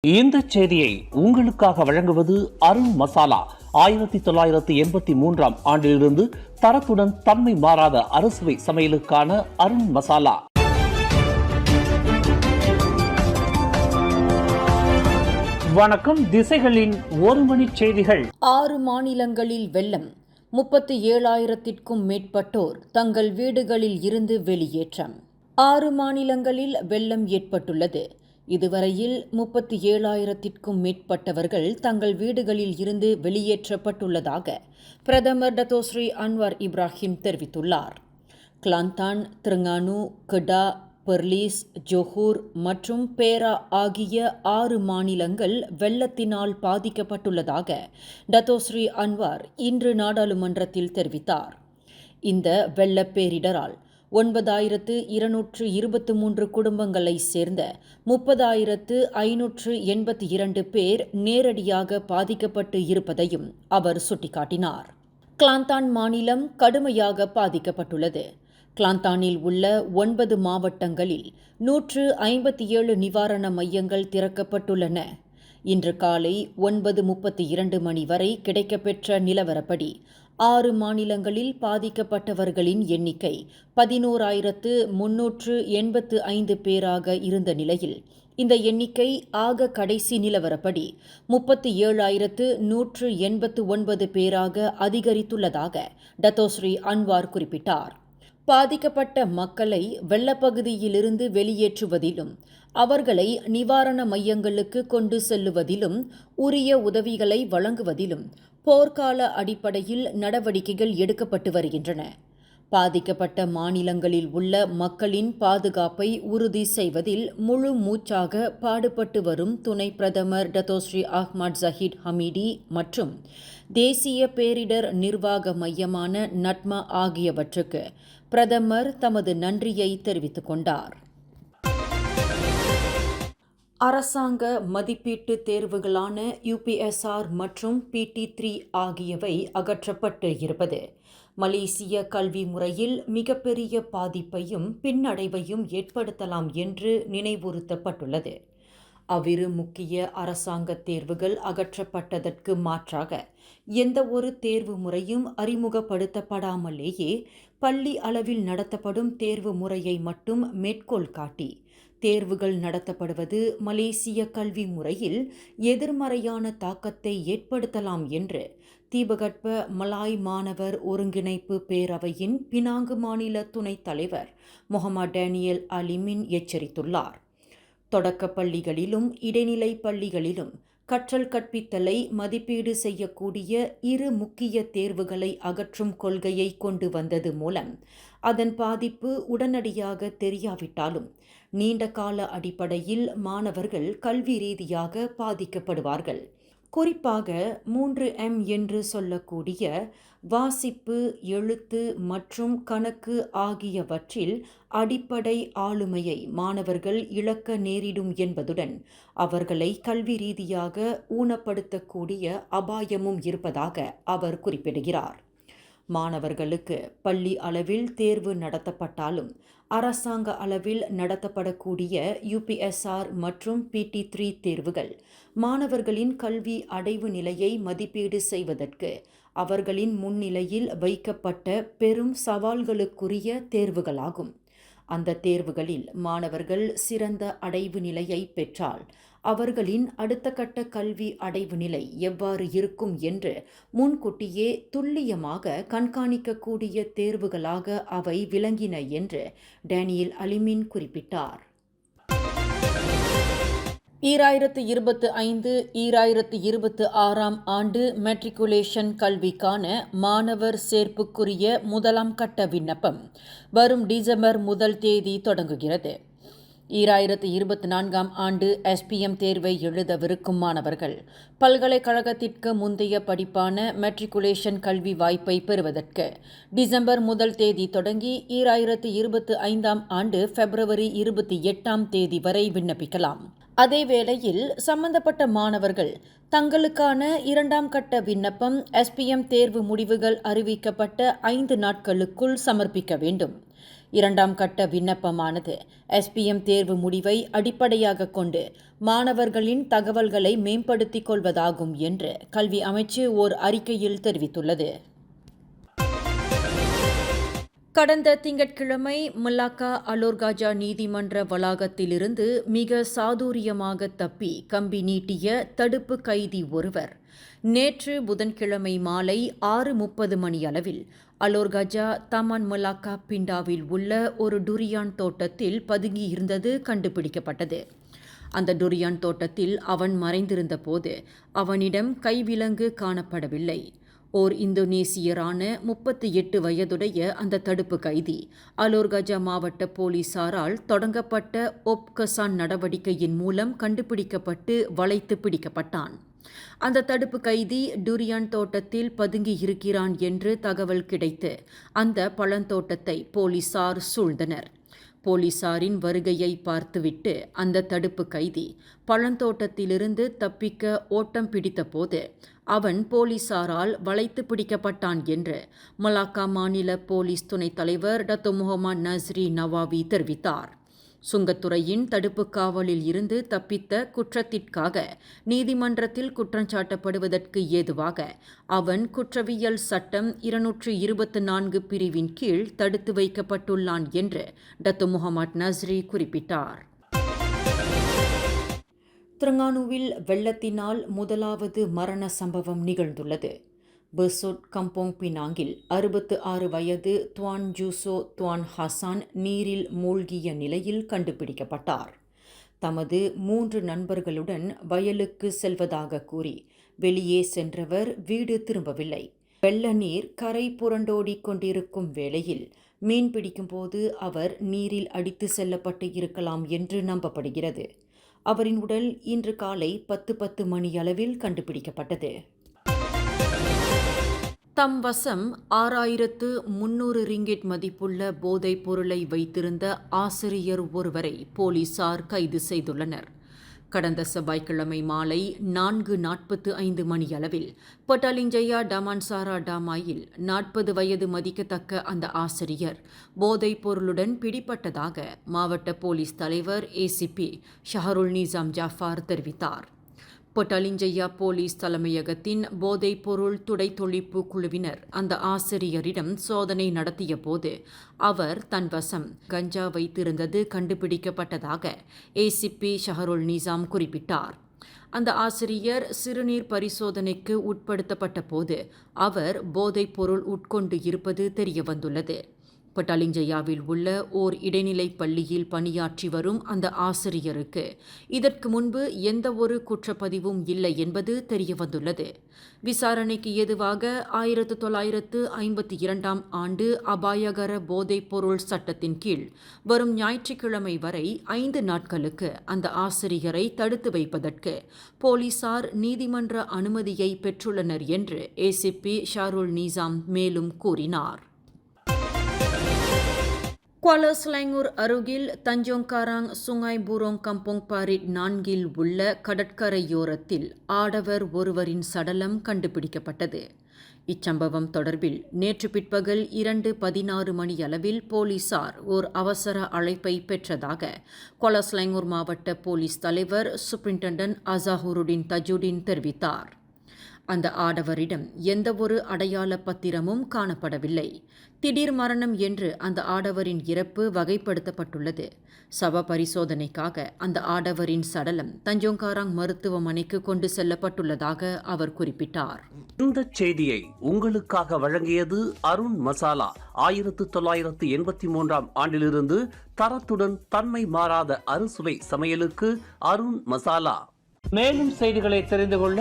இந்த செய்தியை உங்களுக்காக வழங்குவது அருண் மசாலா. 1983 ஆண்டிலிருந்து தரத்துடன் தன்மை மாறாத அறுசுவை சமையலுக்கான அருண் மசாலா. வணக்கம். திசைகளின் ஒரு மணி செய்திகள். 6 மாநிலங்களில் வெள்ளம். 37,000க்கும் மேற்பட்டோர் தங்கள் வீடுகளில் இருந்து வெளியேற்றம். 6 மாநிலங்களில் வெள்ளம் ஏற்பட்டுள்ளது. இதுவரையில் 37,000க்கும் மேற்பட்டவர்கள் தங்கள் வீடுகளில் இருந்து வெளியேற்றப்பட்டுள்ளதாக பிரதமர் டத்தோஸ்ரீ அன்வார் இப்ராஹிம் தெரிவித்துள்ளார். கிளாந்தான், திரங்கானு, கெடா, பெர்லிஸ், ஜொஹூர் மற்றும் பேரா ஆகிய 6 மாநிலங்கள் வெள்ளத்தினால் பாதிக்கப்பட்டுள்ளதாக டத்தோஸ்ரீ அன்வார் இன்று நாடாளுமன்றத்தில் தெரிவித்தார். இந்த வெள்ளப்பேரிடரால் 9,223 குடும்பங்களைச் சேர்ந்த 30,582 பேர் நேரடியாக பாதிக்கப்பட்டு இருப்பதையும் அவர் சுட்டிக்காட்டினார். கிளாந்தான் மாநிலம் கடுமையாக பாதிக்கப்பட்டுள்ளது. கிளாந்தானில் உள்ள 9 மாவட்டங்களில் 157 நிவாரண மையங்கள் திறக்கப்பட்டுள்ளன. இன்று காலை 9:32 மணி வரை கிடைக்கப்பெற்ற நிலவரப்படி 6 மாநிலங்களில் பாதிக்கப்பட்டவர்களின் எண்ணிக்கை 11,385 பேராக இருந்த நிலையில் இந்த எண்ணிக்கை ஆக கடைசி நிலவரப்படி 37,189 பேராக அதிகரித்துள்ளதாக டத்தோஸ்ரீ அன்வார் குறிப்பிட்டார். பாதிக்கப்பட்ட மக்களை வெள்ளப்பகுதியிலிருந்து வெளியேற்றுவதிலும் அவர்களை நிவாரண மையங்களுக்கு கொண்டு செல்லுவதிலும் உரிய உதவிகளை வழங்குவதிலும் போர்க்கால அடிப்படையில் நடவடிக்கைகள் எடுக்கப்பட்டு வருகின்றன. பாதிக்கப்பட்ட மாநிலங்களில் உள்ள மக்களின் பாதுகாப்பை உறுதி செய்வதில் முழு மூச்சாக பாடுபட்டு வரும் துணை பிரதமர் டத்தோஸ்ரீ அஹ்மத் ஜஹீர் ஹமீடி மற்றும் தேசிய பேரிடர் நிர்வாக மையமான நட்மா ஆகியவற்றுக்கு பிரதமர் தமது நன்றியை தெரிவித்துக் கொண்டார். அரசாங்க மதிப்பீட்டு தேர்வுகளான UPSR மற்றும் PT3 ஆகியவை அகற்றப்பட்டு இருப்பது மலேசிய கல்வி முறையில் மிகப்பெரிய பாதிப்பையும் பின்னடைவையும் ஏற்படுத்தலாம் என்று நினைவுறுத்தப்பட்டுள்ளது. அவ்விரு முக்கிய அரசாங்க தேர்வுகள் அகற்றப்பட்டதற்கு மாற்றாக எந்த ஒரு தேர்வு முறையும் அறிமுகப்படுத்தப்படாமலேயே பள்ளி அளவில் நடத்தப்படும் தேர்வு முறையை மட்டும் மேற்கோள் காட்டி தேர்வுகள் நடத்தப்படுவது மலேசிய கல்வி முறையில் எதிர்மறையான தாக்கத்தை ஏற்படுத்தலாம் என்று தீபகற்ப மலாய் மாணவர் ஒருங்கிணைப்பு பேரவையின் பினாங்கு மாநில துணைத் தலைவர் முகமது டேனியல் அலிமின் எச்சரித்துள்ளார். தொடக்கப் பள்ளிகளிலும் இடைநிலை பள்ளிகளிலும் கற்றல் கற்பித்தலை மதிப்பீடு செய்யக்கூடிய 2 முக்கிய தேர்வுகளை அகற்றும் கொள்கையை கொண்டு வந்தது மூலம் அதன் பாதிப்பு உடனடியாக தெரியாவிட்டாலும் நீண்ட கால அடிப்படையில் மாணவர்கள் கல்வி ரீதியாக பாதிக்கப்படுவார்கள். குறிப்பாக 3M என்று சொல்லக்கூடிய வாசிப்பு, எழுத்து மற்றும் கணக்கு ஆகியவற்றில் அடிப்படை ஆளுமையை மாணவர்கள் இழக்க நேரிடும் என்பதுடன் அவர்களை கல்வி ரீதியாக ஊனப்படுத்தக்கூடிய அபாயமும் இருப்பதாக அவர் குறிப்பிடுகிறார். மாணவர்களுக்கு பள்ளி அளவில் தேர்வு நடத்தப்பட்டாலும் அரசாங்க அளவில் நடத்தப்படக்கூடிய UPSR மற்றும் PT3 தேர்வுகள் மாணவர்களின் கல்வி அடைவு நிலையை மதிப்பீடு செய்வதற்கு அவர்களின் முன்னிலையில் வைக்கப்பட்ட பெரும் சவால்களுக்குரிய தேர்வுகளாகும். அந்த தேர்வுகளில் மாணவர்கள் சிறந்த அடைவு நிலையை பெற்றால் அவர்களின் அடுத்த கட்ட கல்வி அடைவு நிலை எவ்வாறு இருக்கும் என்று முன்கூட்டியே துல்லியமாக கண்காணிக்கக்கூடிய தேர்வுகளாக அவை விளங்கின என்று டேனியல் அலிமின் குறிப்பிட்டார். 2025-2026 ஆண்டு மெட்ரிகுலேஷன் கல்விக்கான மாணவர் சேர்ப்புக்குரிய முதலாம் கட்ட விண்ணப்பம் வரும் டிசம்பர் 1 தொடங்குகிறது. 2024 ஆண்டு SPM தேர்வை எழுதவிருக்கும் மாணவர்கள் பல்கலைக்கழகத்திற்கு முந்தைய படிப்பான மெட்ரிகுலேஷன் கல்வி வாய்ப்பை பெறுவதற்கு டிசம்பர் 1 தொடங்கி 2025 ஆண்டு பிப்ரவரி 28 வரை விண்ணப்பிக்கலாம். அதேவேளையில் சம்பந்தப்பட்ட மாணவர்கள் தங்களுக்கான 2ஆம் கட்ட விண்ணப்பம் SPM தேர்வு முடிவுகள் அறிவிக்கப்பட்ட 5 நாட்களுக்குள் சமர்ப்பிக்க வேண்டும். இரண்டாம் கட்ட விண்ணப்பமானது SPM தேர்வு முடிவை அடிப்படையாக கொண்டு மாணவர்களின் தகவல்களை மேம்படுத்திக் கொள்வதாகும் என்று கல்வி அமைச்சு ஓர் அறிக்கையில் தெரிவித்துள்ளது. கடந்த திங்கட்கிழமை மலாக்கா அலோர்காஜா நீதிமன்ற வளாகத்திலிருந்து மிக சாதுரியமாக தப்பி கம்பி நீட்டிய தடுப்பு கைதி ஒருவர் நேற்று புதன்கிழமை மாலை 6:30 மணியளவில் அலோர்காஜா தமான் மலாக்கா பிண்டாவில் உள்ள ஒரு டுரியான் தோட்டத்தில் பதுங்கியிருந்தது கண்டுபிடிக்கப்பட்டது. அந்த டுரியான் தோட்டத்தில் அவன் மறைந்திருந்த போது அவனிடம் கைவிலங்கு காணப்படவில்லை. ஓர் இந்தோனேசியரான 38 வயதுடைய அந்த தடுப்பு கைதி அலோர்காஜா மாவட்ட போலீசாரால் தொடங்கப்பட்ட ஒப்கசான் நடவடிக்கையின் மூலம் கண்டுபிடிக்கப்பட்டு வளைத்து பிடிக்கப்பட்டான். அந்த தடுப்பு கைதி டுரியான் தோட்டத்தில் பதுங்கி இருக்கிறான் என்று தகவல் கிடைத்து அந்த பழந்தோட்டத்தை போலீசார் சூழ்ந்தனர். போலீசாரின் வருகையை பார்த்துவிட்டு அந்த தடுப்பு கைதி பழந்தோட்டத்திலிருந்து தப்பிக்க ஓட்டம் பிடித்தபோது அவன் போலீசாரால் வளைத்து பிடிக்கப்பட்டான் என்று மலாக்கா மாநில போலீஸ் துணைத் தலைவர் டத்தோ முகமது நஸ்ரி நவாவி தெரிவித்தார். சுங்கத்துறையின் தடுப்பு காவலில் இருந்து தப்பித்த குற்றத்திற்காக நீதிமன்றத்தில் குற்றஞ்சாட்டப்படுவதற்கு ஏதுவாக அவன் குற்றவியல் சட்டம் 224 பிரிவின் கீழ் தடுத்து வைக்கப்பட்டுள்ளான் என்று டத்தோ முகமது நஸ்ரி குறிப்பிட்டார். திரங்கானுவில் வெள்ளத்தினால் முதலாவது மரண சம்பவம் நிகழ்ந்துள்ளது. பெர்சோட் கம்போங் பினாங்கில் 66 வயது துவான் ஜூசோ துவான் ஹசான் நீரில் மூழ்கிய நிலையில் கண்டுபிடிக்கப்பட்டார். தமது 3 நண்பர்களுடன் வயலுக்கு செல்வதாக கூறி வெளியே சென்றவர் வீடு திரும்பவில்லை. வெள்ள நீர் கரை புரண்டோடிக் கொண்டிருக்கும் வேளையில் மீன் பிடிக்கும்போது அவர் நீரில் அடித்து செல்லப்பட்டு இருக்கலாம் என்று நம்பப்படுகிறது. அவரின் உடல் இன்று காலை 10:10 மணியளவில் கண்டுபிடிக்கப்பட்டது. தம் வசம் 6300 ரிங்கிட் மதிப்புள்ள போதைப் பொருளை வைத்திருந்த ஆசிரியர் ஒருவரை போலீசார் கைது செய்துள்ளனர். கடந்த செவ்வாய்க்கிழமை மாலை 4:45 மணியளவில் பட்டாலிஞ்சயா டமான்சாரா டாமாயில் 40 வயது மதிக்கத்தக்க அந்த ஆசிரியர் போதைப் பொருளுடன் பிடிபட்டதாக மாவட்ட போலீஸ் தலைவர் ACP ஷஹருல் நிசாம் ஜாஃபார் தெரிவித்தார். பட்டாலிஞ்சயா போலீஸ் தலைமையகத்தின் போதைப் பொருள் துடைத்தொழிப்பு குழுவினர் அந்த ஆசிரியரிடம் சோதனை நடத்திய போது அவர் தன் வசம் கஞ்சா வைத்திருந்தது கண்டுபிடிக்கப்பட்டதாக ACP ஷஹருல் நிசாம் குறிப்பிட்டார். அந்த ஆசிரியர் சிறுநீர் பரிசோதனைக்கு உட்படுத்தப்பட்ட போது அவர் போதைப் பொருள் உட்கொண்டு இருப்பது தெரியவந்துள்ளது. பட்டாலிஞ்சயாவில் உள்ள ஓர் இடைநிலைப் பள்ளியில் பணியாற்றி வரும் அந்த ஆசிரியருக்கு இதற்கு முன்பு எந்த ஒரு குற்றப்பதிவும் இல்லை என்பது தெரியவந்துள்ளது. விசாரணைக்கு ஏதுவாக 1952 ஆண்டு அபாயகர போதைப் பொருள் சட்டத்தின் கீழ் வரும் ஞாயிற்றுக்கிழமை வரை 5 நாட்களுக்கு அந்த ஆசிரியரை தடுத்து வைப்பதற்கு போலீசார் நீதிமன்ற அனுமதியை பெற்றுள்ளனர் என்று ACP ஷஹருல் நிசாம் மேலும் கூறினார். குவாலா செலாங்கூர் அருகில் தஞ்சோங் காராங் சுங்காய் புரோங் கம்போங் பாரிட் 4 உள்ள கடற்கரையோரத்தில் ஆடவர் ஒருவரின் சடலம் கண்டுபிடிக்கப்பட்டது. இச்சம்பவம் தொடர்பில் நேற்று பிற்பகல் 2:16 மணியளவில் போலீசார் ஓர் அவசர அழைப்பை பெற்றதாக குவாலா செலாங்கூர் மாவட்ட போலீஸ் தலைவர் சூப்பரிண்டென்டன்ட் அசாஹுருடின் தஜுடின் தெரிவித்தார். அந்த ஆடவரிடம் எந்தவொரு அடையாள பத்திரமும் காணப்படவில்லை. திடீர் மரணம் என்று அந்த ஆடவரின் இறப்பு வகைப்படுத்தப்பட்டுள்ளது. சவ பரிசோதனைக்காக அந்த ஆடவரின் சடலம் தஞ்சோங்காராங் மருத்துவமனைக்கு கொண்டு செல்லப்பட்டுள்ளதாக அவர் குறிப்பிட்டார். இந்த செய்தியை உங்களுக்காக வழங்கியது அருண் மசாலா. 1983 ஆண்டிலிருந்து தரத்துடன் தன்மை மாறாத அறுசுவை சமையலுக்கு அருண் மசாலா. மேலும் செய்திகளை தெரிந்து கொள்ள